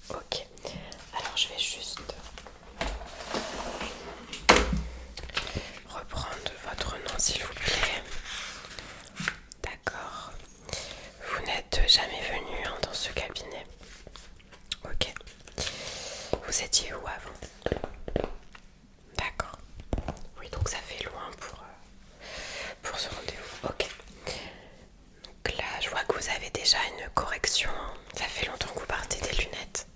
Ok, alors je vais juste reprendre votre nom s'il vous plaît. D'accord. Vous n'êtes jamais venu dans ce cabinet. Ok. Vous étiez où avant? D'accord. Oui, donc ça fait loin pour ce rendez-vous. Ok. Donc là, je vois que vous avez déjà une correction. Ça fait longtemps que vous portez des lunettes.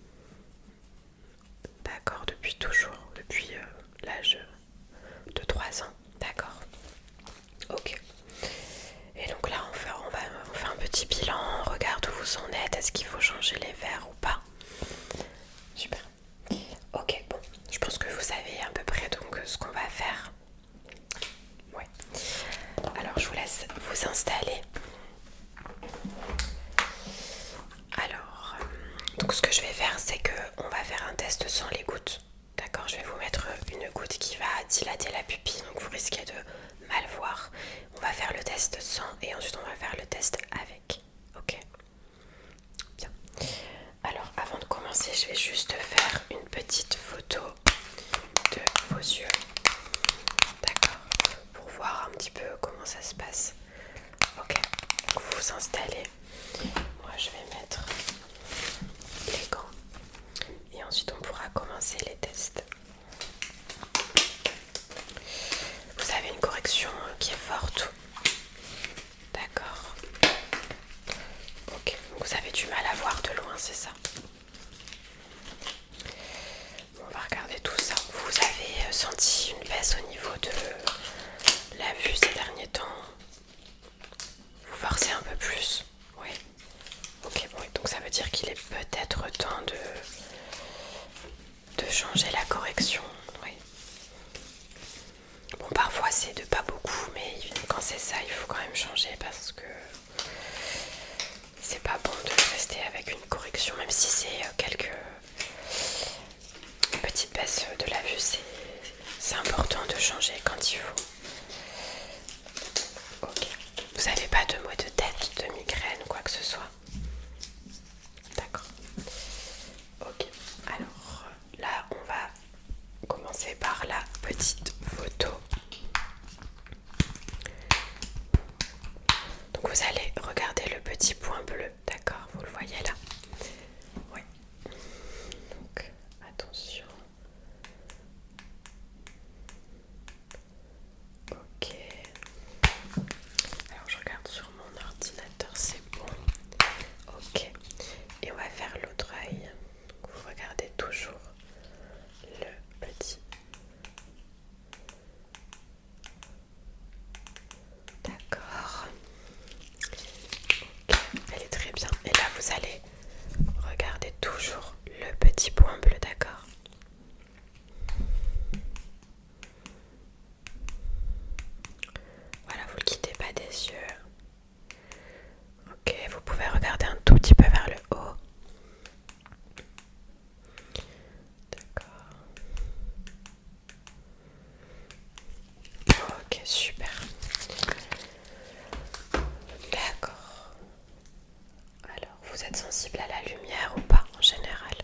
D'accord, depuis toujours, depuis l'âge de 3 ans. D'accord. Ok. Et donc là, on fait un petit bilan, on regarde où vous en êtes, est-ce qu'il faut changer les verres ou pas. Super. Ok, bon, je pense que vous savez à peu près donc ce qu'on va faire. Ouais. Alors je vous laisse vous installer. Alors, donc ce que je vais faire, c'est que on va faire un test sans les gouttes. D'accord, je vais vous mettre une goutte qui va dilater la pupille, donc vous risquez de mal voir. On va faire le test sans et ensuite on va faire le test avec. Ok. Bien. Alors avant de commencer, je vais juste faire une petite photo de vos yeux. D'accord. Pour voir un petit peu comment ça se passe. Ok. Donc vous vous installez. Moi je vais mettre les gants. Et ensuite on pourra commencer les tests. Vous avez une correction qui est forte. D'accord. Ok. Vous avez du mal à voir de loin, c'est ça? Bon, on va regarder tout ça. Vous avez senti une baisse au niveau de la vue ces derniers temps? Vous forcez un peu plus? Oui. Ok, bon, donc ça veut dire qu'il est peut-être temps de changer la correction. Oui. Bon, parfois c'est de pas beaucoup, mais quand c'est ça, il faut quand même changer parce que c'est pas bon de rester avec une correction, même si c'est quelques petites baisses de la vue, c'est important de changer quand il faut. Ok. Vous n'avez pas de maux de tête, de migraine ou quoi que ce soit? D'accord. Ok. Alors là, on va commencer par la petite photo. Donc vous allez regarder le petit point bleu, d'accord? Vous le voyez là? Oui. Donc attention. Ok. Alors je regarde sur mon ordinateur, c'est bon. Ok. Et on va faire l'autre œil. Donc vous regardez toujours le petit. D'accord. Ok, elle est très bien. Et là vous allez regarder toujours le petit point bleu, d'accord? Voilà, vous ne le quittez pas des yeux. Ok, vous pouvez regarder un tout petit peu vers le haut. D'accord. Ok, super. D'accord. Alors, vous êtes sensible à la lumière ou pas en général?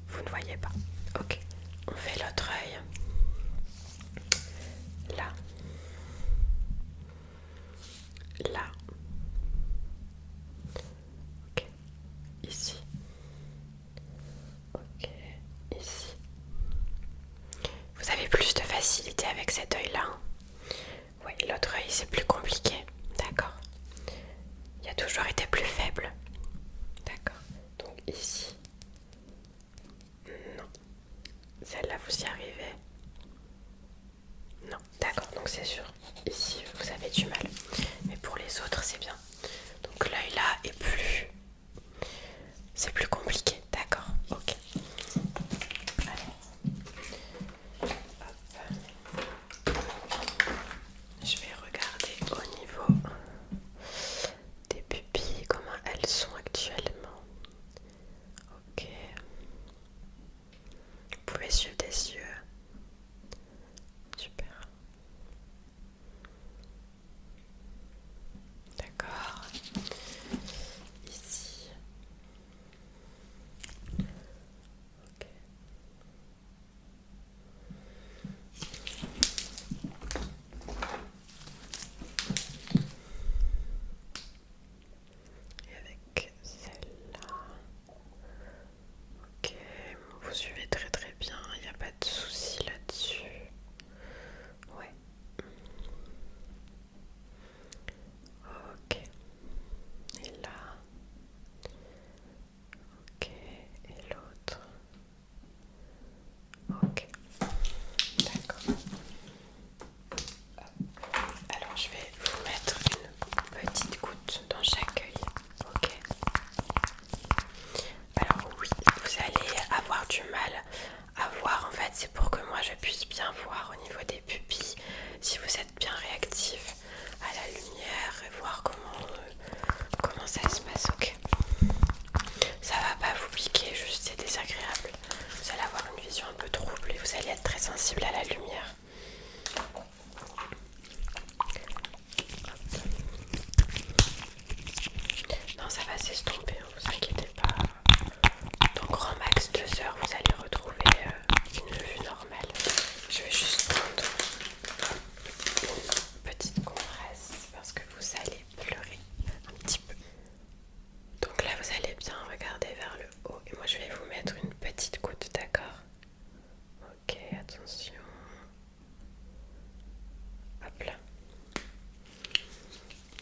Vous ne voyez pas. Ok. On fait l'autre œil. Là. Là. Ok. Ici. Ok. Ici. Vous avez plus de facilité avec cet œil-là. Oui, l'autre œil c'est plus compliqué. D'accord. Il a toujours été plus faible. D'accord. Donc ici. Non. Celle-là, vous y arrivez? Non. D'accord, donc c'est sûr. Ici, vous avez du mal. Mais pour les autres, c'est bien. Donc l'œil là est plus... C'est plus compliqué. D'accord. Ok. Alors. Hop. Je vais regarder au niveau des pupilles, comment elles sont actuellement. Ok. Vous pouvez suivre des yeux. Super. D'accord. Ici. Ok. Et avec celle-là. Ok. Vous suivez très très bien. Il n'y a pas de souci là-dessus. Ouais. Ok. Et là. Ok. Et l'autre. Ok. D'accord. Alors je vais vous mettre une petite goutte dans chaque œil. Ok. Alors oui, vous allez avoir du mal à voir en fait. C'est pour que moi je puisse bien voir au niveau des pupilles. Si vous êtes bien réactif à la lumière et voir comment ça se passe. Ok. Ça va pas vous piquer, juste c'est désagréable. Vous allez avoir une vision un peu trouble et vous allez être très sensible à la lumière. Non, ça va s'estomper, hein, vous inquiétez pas. Dans grand max 2 heures, vous allez retrouver une vue normale. Je vais juste prendre une petite compresse parce que vous allez pleurer un petit peu. Donc là, vous allez bien regarder vers le haut et moi je vais vous mettre une petite goutte, d'accord? Ok, attention. Hop là.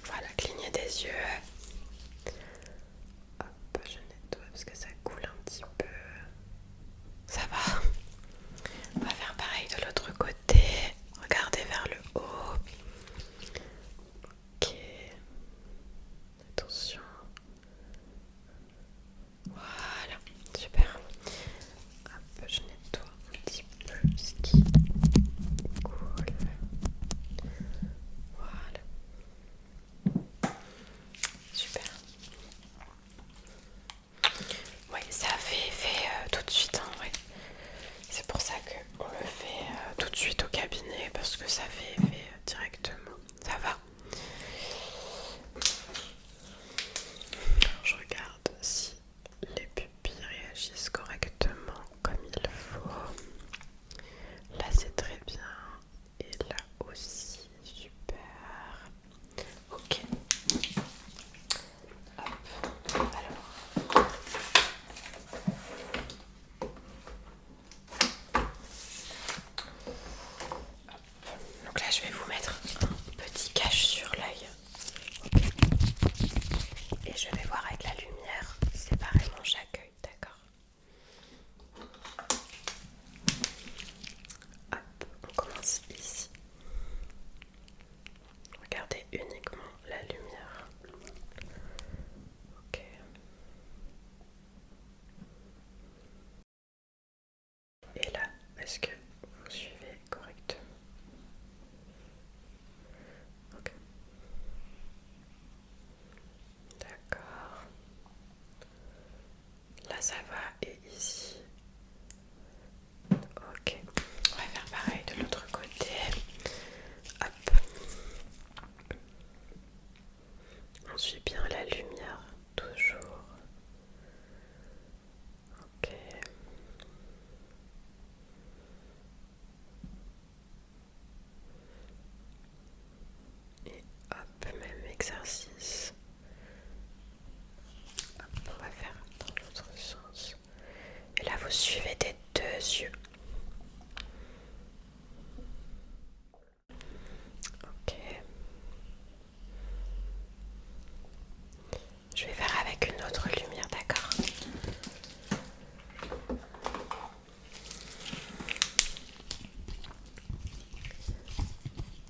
Voilà, clignez des yeux. Hop, je nettoie parce que ça coule un petit peu. Ça va. On va faire pareil de l'autre côté. Regardez vers le haut. Ok. Attention. Voilà. Super. Hop, je nettoie un petit peu ce qui coule. Voilà. Super. Oui, ça fait effet tout de suite, hein, ouais. C'est pour ça qu'on le fait tout de suite au cabinet parce que ça fait effet directement. Ça va. Je regarde si les pupilles réagissent correctement comme il faut. Là c'est très bien. Et là aussi, super. Ok. Hop. Alors. Donc là je vais vous mettre un petit cache sur l'œil. Et je vais voir avec la lumière séparément chaque œil, d'accord? Hop, on commence ici. Regardez uniquement la lumière. Ok. Et là, est-ce que vous suivez correctement? Ok. D'accord. Là ça va et ici. Ok. On va faire pareil de l'autre côté. Hop. On suit bien la lumière, toujours. Ok. vous suivez des deux yeux. Ok. Je vais faire avec une autre lumière, d'accord?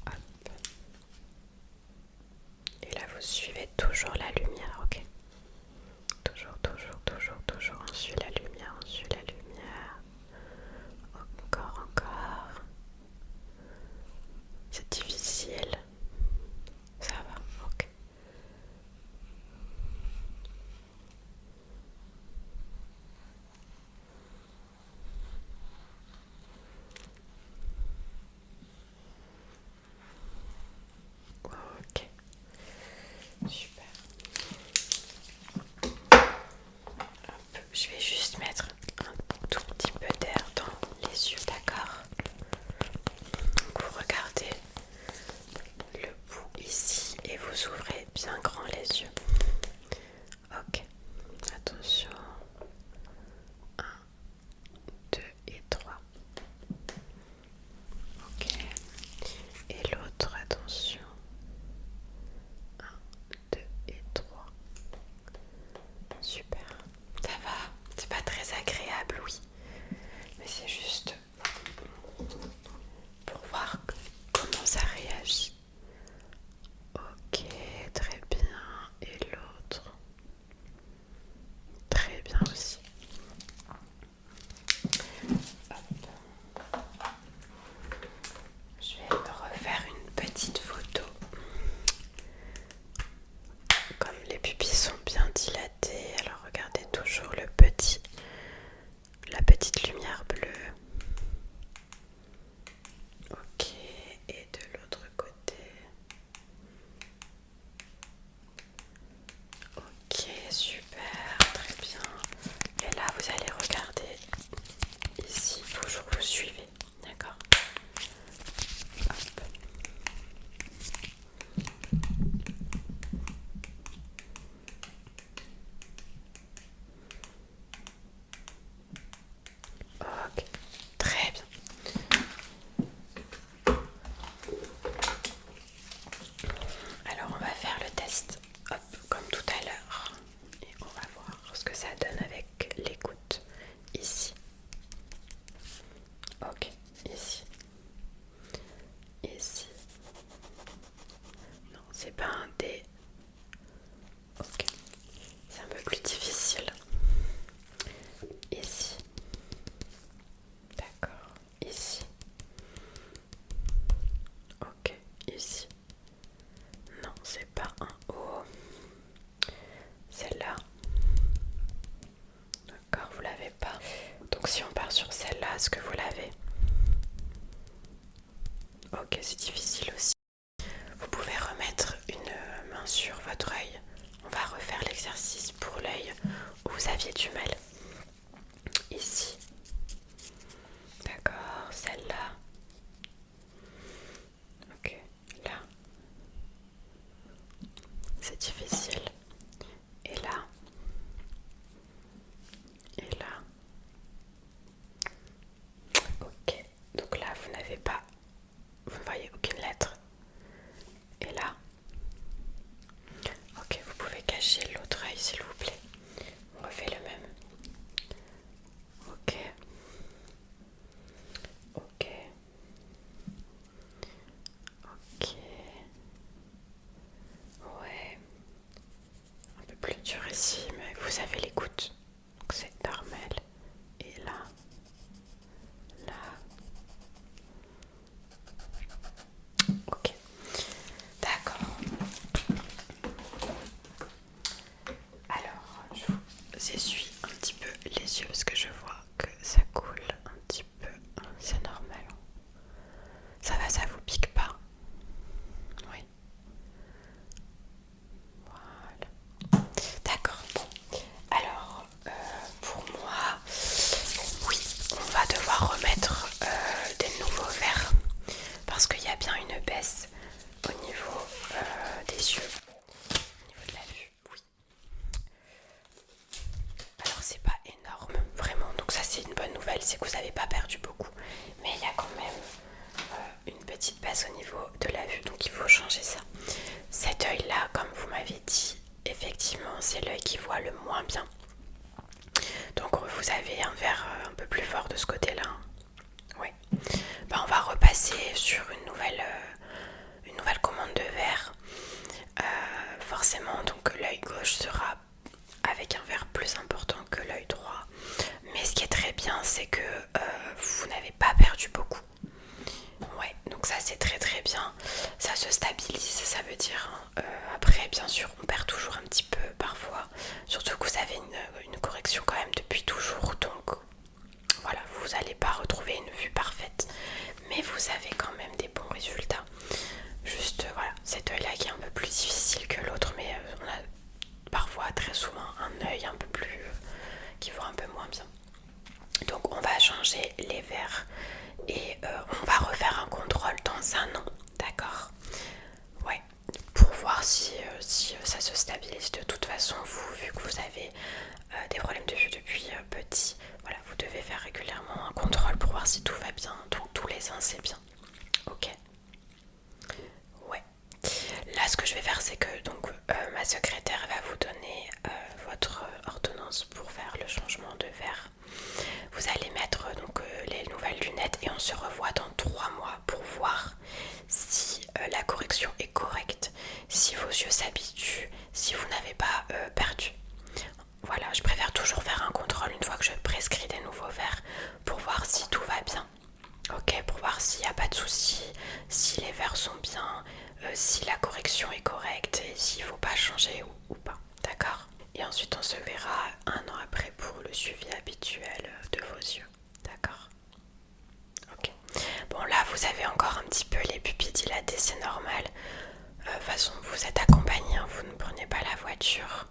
Hop. Et là, vous suivez toujours la lumière, ok? Toujours, toujours, toujours, toujours. On suit la lumière, on suit la lumière. Encore, encore. C'est difficile. Ça va, ok. Ok, super. Hop, je vais juste mettre un tout petit peu d'air dans les yeux, d'accord? Donc vous regardez le bout ici et vous ouvrez bien grand les yeux. Ok, attention. 1, 2 et 3. Ok. Et l'autre, attention. 1, 2 et 3. Super. Ça va. C'est pas très agréable, oui. Mais c'est juste pour voir comment ça réagit. Ok, très bien. Et l'autre. Très bien aussi. Je vais refaire une petite photo. Comme les pupilles sont bien dilatées, alors regardez toujours la petite lumière bleue. Ok, et de l'autre côté. Ok, super, très bien. Et là, vous allez regarder ici, toujours vous suivez, d'accord? Hop. Ok, très bien. Alors on va faire le test, hop, comme tout à l'heure. Et on va voir ce que ça donne avec les gouttes ici. Ok, ici. Ici. Non, c'est pas un D. Ok, c'est un peu plus difficile. Ici. D'accord, ici. Ok, ici. Non, c'est pas un O. Celle-là. D'accord, vous l'avez pas. Donc si on part sur celle-là, est-ce que vous l'avez? Ok, c'est difficile aussi. Vous pouvez remettre une main sur votre œil. On va refaire l'exercice pour l'œil où vous aviez du mal. Ici. D'accord, celle-là. Ok, là. C'est difficile. Et là. Et là. Ok, donc là vous n'avez pas, vous ne voyez aucune lettre. Et là. Ok, vous pouvez cacher l'autre œil s'il vous plaît. On refait le même. Ok. Ok. Ok. Ouais. Un peu plus dur ici, mais vous avez les gouttes. Donc c'est normal. Et là. Là. Ok. D'accord. Alors, je vous essuie un petit peu les yeux parce que je vois que ça coule un petit peu. C'est normal. Ça va, ça vous pique pas? Oui. Voilà. D'accord. Bon. Alors, pour moi, oui, on va devoir remettre des nouveaux verres parce qu'il y a bien une baisse au niveau des yeux, au niveau de la vue. Oui. Alors c'est pas énorme, vraiment, donc c'est que vous n'avez pas perdu beaucoup. Mais il y a quand même une petite baisse au niveau de la vue, donc il faut changer ça. Cet œil là, comme vous m'avez dit, effectivement c'est l'œil qui voit le moins bien. Donc vous avez un verre un peu plus fort de ce côté là. Ouais. On va repasser sur une nouvelle commande de verre. Forcément donc l'œil gauche sera avec un verre plus important que l'œil droit. Mais ce qui est très bien, c'est que vous n'avez pas perdu beaucoup. Ouais, donc ça c'est très très bien. Ça se stabilise, ça veut dire. Après, bien sûr, on perd toujours un petit peu parfois. Surtout que vous avez une correction quand même depuis toujours. Donc voilà, vous n'allez pas retrouver une vue parfaite. Mais vous avez quand même des bons résultats. Juste voilà, cet œil là qui est un peu plus difficile que l'autre. Mais on a parfois, très souvent, un œil un peu plus... qui voit un peu moins bien. Donc on va changer les verres et on va refaire un contrôle dans un an, d'accord? Ouais, pour voir si ça se stabilise. De toute façon, vous, vu que vous avez des problèmes de vue depuis petit, voilà, vous devez faire régulièrement un contrôle pour voir si tout va bien. Donc tous les ans c'est bien, ok? Ouais. Là, ce que je vais faire, c'est que donc ma secrétaire va vous donner votre ordonnance pour faire le changement de verre. Vous allez mettre donc les nouvelles lunettes et on se revoit dans 3 mois pour voir si la correction est correcte, si vos yeux s'habituent, si vous n'avez pas perdu. Voilà, je préfère toujours faire un contrôle une fois que je prescris des nouveaux verres pour voir si tout va bien. Ok, pour voir s'il n'y a pas de souci, si les verres sont bien, si la correction est correcte et s'il ne faut pas changer ou pas. D'accord? Et ensuite on se verra un an après pour le suivi habituel de vos yeux. D'accord? Ok. Bon là vous avez encore un petit peu les pupilles dilatées, c'est normal. De toute façon vous êtes accompagné, hein, vous ne prenez pas la voiture.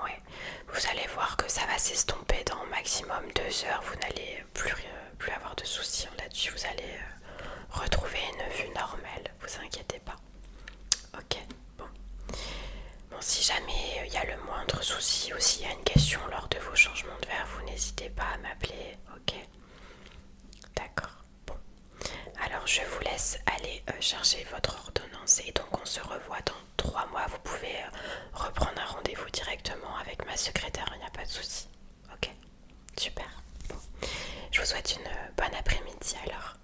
Ouais. Vous allez voir que ça va s'estomper dans maximum 2 heures. Vous n'allez plus avoir de soucis là-dessus. Vous allez retrouver une vue normale. Vous inquiétez pas. Ok. Bon, si jamais il y a le moindre souci ou s'il y a une question lors de vos changements de verre, vous n'hésitez pas à m'appeler. Ok. D'accord. Bon. Alors je vous laisse aller chercher votre ordonnance et donc on se revoit dans 3 mois. Vous pouvez reprendre un rendez-vous directement avec ma secrétaire, il n'y a pas de souci. Ok, super. Bon. Je vous souhaite une bonne après-midi alors.